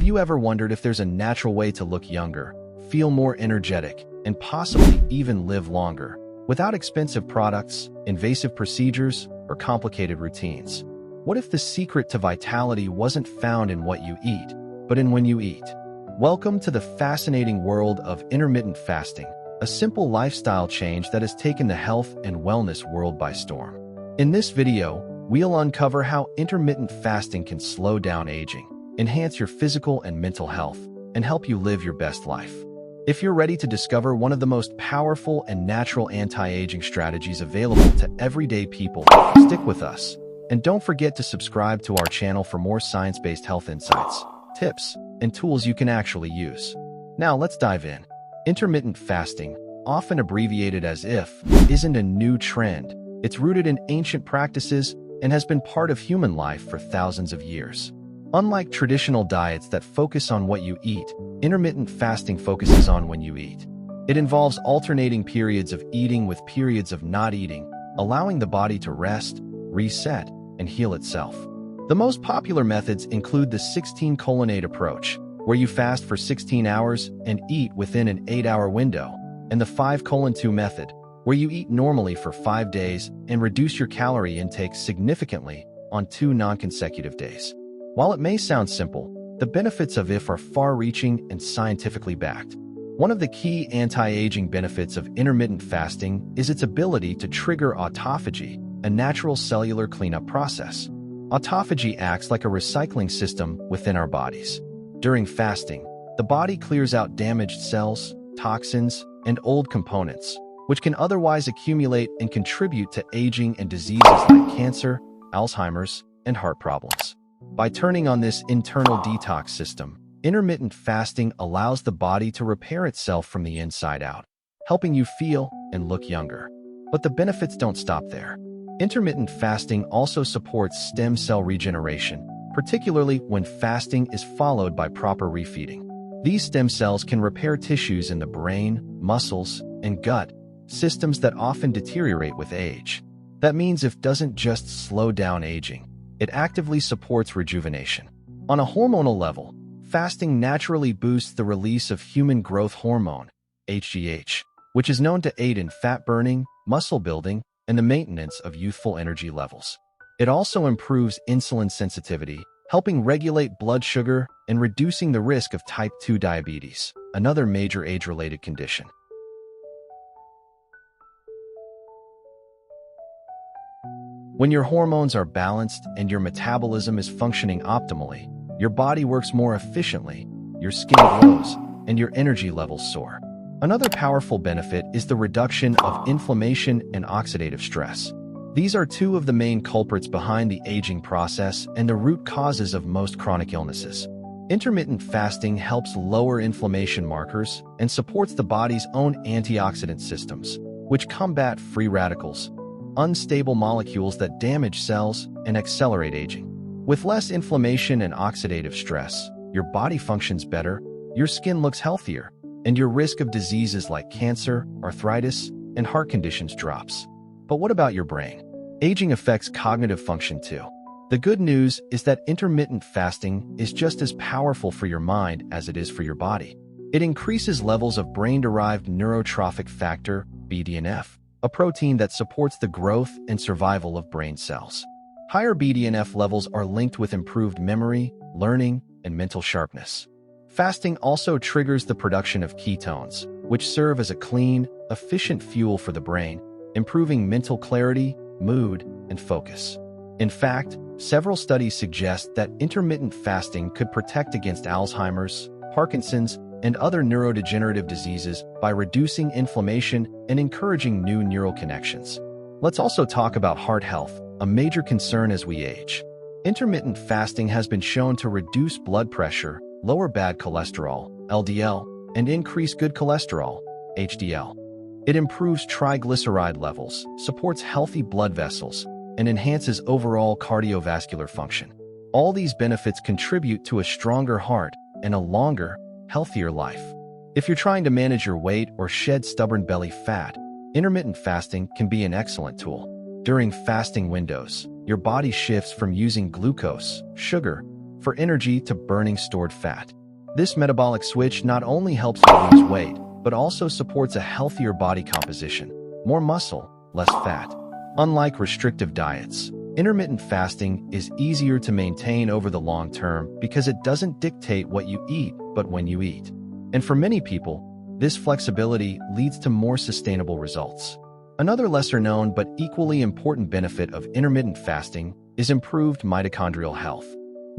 Have you ever wondered if there's a natural way to look younger, feel more energetic, and possibly even live longer, without expensive products, invasive procedures, or complicated routines? What if the secret to vitality wasn't found in what you eat, but in when you eat? Welcome to the fascinating world of intermittent fasting, a simple lifestyle change that has taken the health and wellness world by storm. In this video, we'll uncover how intermittent fasting can slow down aging, enhance your physical and mental health, and help you live your best life. If you're ready to discover one of the most powerful and natural anti-aging strategies available to everyday people, stick with us. And don't forget to subscribe to our channel for more science-based health insights, tips, and tools you can actually use. Now let's dive in. Intermittent fasting, often abbreviated as IF, isn't a new trend. It's rooted in ancient practices and has been part of human life for thousands of years. Unlike traditional diets that focus on what you eat, intermittent fasting focuses on when you eat. It involves alternating periods of eating with periods of not eating, allowing the body to rest, reset, and heal itself. The most popular methods include the 16:8 approach, where you fast for 16 hours and eat within an 8-hour window, and the 5:2 method, where you eat normally for 5 days and reduce your calorie intake significantly on 2 non-consecutive days. While it may sound simple, the benefits of IF are far-reaching and scientifically backed. One of the key anti-aging benefits of intermittent fasting is its ability to trigger autophagy, a natural cellular cleanup process. Autophagy acts like a recycling system within our bodies. During fasting, the body clears out damaged cells, toxins, and old components, which can otherwise accumulate and contribute to aging and diseases like cancer, Alzheimer's, and heart problems. By turning on this internal detox system, intermittent fasting allows the body to repair itself from the inside out, helping you feel and look younger. But the benefits don't stop there. Intermittent fasting also supports stem cell regeneration, particularly when fasting is followed by proper refeeding. These stem cells can repair tissues in the brain, muscles, and gut, systems that often deteriorate with age. That means IF doesn't just slow down aging, it actively supports rejuvenation. On a hormonal level, fasting naturally boosts the release of human growth hormone, HGH, which is known to aid in fat burning, muscle building, and the maintenance of youthful energy levels. It also improves insulin sensitivity, helping regulate blood sugar and reducing the risk of type 2 diabetes, another major age-related condition. When your hormones are balanced and your metabolism is functioning optimally, your body works more efficiently, your skin glows, and your energy levels soar. Another powerful benefit is the reduction of inflammation and oxidative stress. These are two of the main culprits behind the aging process and the root causes of most chronic illnesses. Intermittent fasting helps lower inflammation markers and supports the body's own antioxidant systems, which combat free radicals, unstable molecules that damage cells and accelerate aging. With less inflammation and oxidative stress, your body functions better, your skin looks healthier, and your risk of diseases like cancer, arthritis, and heart conditions drops. But what about your brain? Aging affects cognitive function too. The good news is that intermittent fasting is just as powerful for your mind as it is for your body. It increases levels of brain-derived neurotrophic factor, BDNF, a protein that supports the growth and survival of brain cells. Higher BDNF levels are linked with improved memory, learning, and mental sharpness. Fasting also triggers the production of ketones, which serve as a clean, efficient fuel for the brain, improving mental clarity, mood, and focus. In fact, several studies suggest that intermittent fasting could protect against Alzheimer's, Parkinson's, and other neurodegenerative diseases by reducing inflammation and encouraging new neural connections. Let's also talk about heart health, a major concern as we age. Intermittent fasting has been shown to reduce blood pressure, lower bad cholesterol, LDL, and increase good cholesterol, HDL. It improves triglyceride levels, supports healthy blood vessels, and enhances overall cardiovascular function. All these benefits contribute to a stronger heart and a longer, healthier life. If you're trying to manage your weight or shed stubborn belly fat, intermittent fasting can be an excellent tool. During fasting windows, your body shifts from using glucose, sugar, for energy to burning stored fat. This metabolic switch not only helps you lose weight, but also supports a healthier body composition, more muscle, less fat. Unlike restrictive diets, intermittent fasting is easier to maintain over the long term because it doesn't dictate what you eat, but when you eat. And for many people, this flexibility leads to more sustainable results. Another lesser-known but equally important benefit of intermittent fasting is improved mitochondrial health.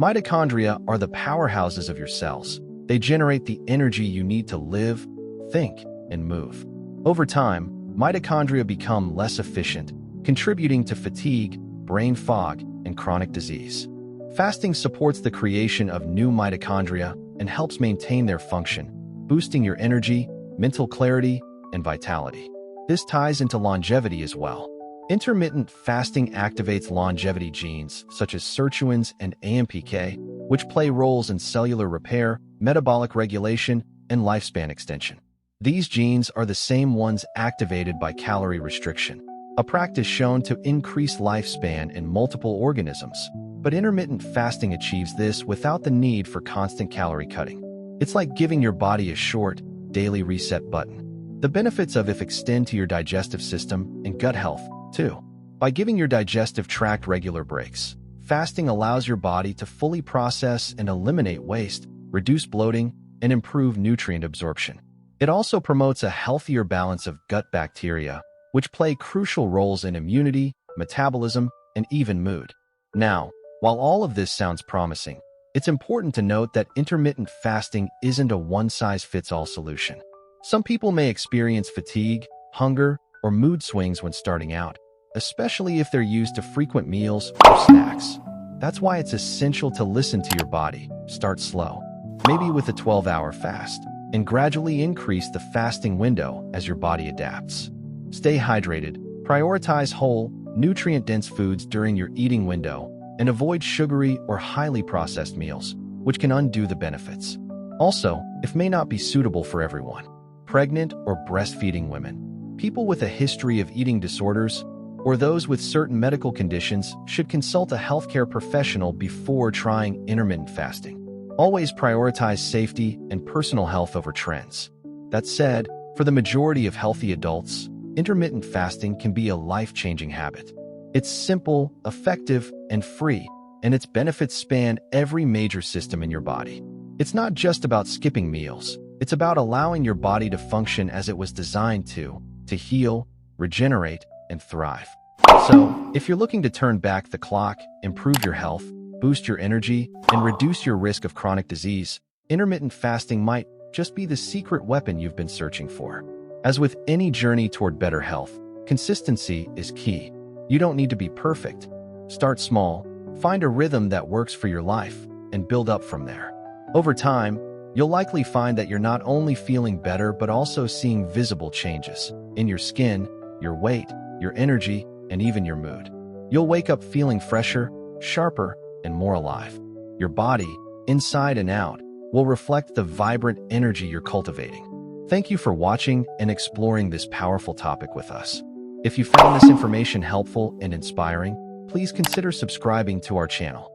Mitochondria are the powerhouses of your cells. They generate the energy you need to live, think, and move. Over time, mitochondria become less efficient, contributing to fatigue, brain fog, and chronic disease. Fasting supports the creation of new mitochondria and helps maintain their function, boosting your energy, mental clarity, and vitality. This ties into longevity as well. Intermittent fasting activates longevity genes such as sirtuins and AMPK, which play roles in cellular repair, metabolic regulation, and lifespan extension. These genes are the same ones activated by calorie restriction, a practice shown to increase lifespan in multiple organisms. But intermittent fasting achieves this without the need for constant calorie cutting. It's like giving your body a short, daily reset button. The benefits of it extend to your digestive system and gut health, too. By giving your digestive tract regular breaks, fasting allows your body to fully process and eliminate waste, reduce bloating, and improve nutrient absorption. It also promotes a healthier balance of gut bacteria, which play crucial roles in immunity, metabolism, and even mood. Now, while all of this sounds promising, it's important to note that intermittent fasting isn't a one-size-fits-all solution. Some people may experience fatigue, hunger, or mood swings when starting out, especially if they're used to frequent meals or snacks. That's why it's essential to listen to your body. Start slow, maybe with a 12-hour fast, and gradually increase the fasting window as your body adapts. Stay hydrated, prioritize whole, nutrient-dense foods during your eating window, and avoid sugary or highly processed meals, which can undo the benefits. Also, it may not be suitable for everyone. Pregnant or breastfeeding women, people with a history of eating disorders, or those with certain medical conditions should consult a healthcare professional before trying intermittent fasting. Always prioritize safety and personal health over trends. That said, for the majority of healthy adults, intermittent fasting can be a life-changing habit. It's simple, effective, and free, and its benefits span every major system in your body. It's not just about skipping meals. It's about allowing your body to function as it was designed to heal, regenerate, and thrive. So, if you're looking to turn back the clock, improve your health, boost your energy, and reduce your risk of chronic disease, intermittent fasting might just be the secret weapon you've been searching for. As with any journey toward better health, consistency is key. You don't need to be perfect. Start small, find a rhythm that works for your life, and build up from there. Over time, you'll likely find that you're not only feeling better but also seeing visible changes in your skin, your weight, your energy, and even your mood. You'll wake up feeling fresher, sharper, and more alive. Your body, inside and out, will reflect the vibrant energy you're cultivating. Thank you for watching and exploring this powerful topic with us. If you found this information helpful and inspiring, please consider subscribing to our channel.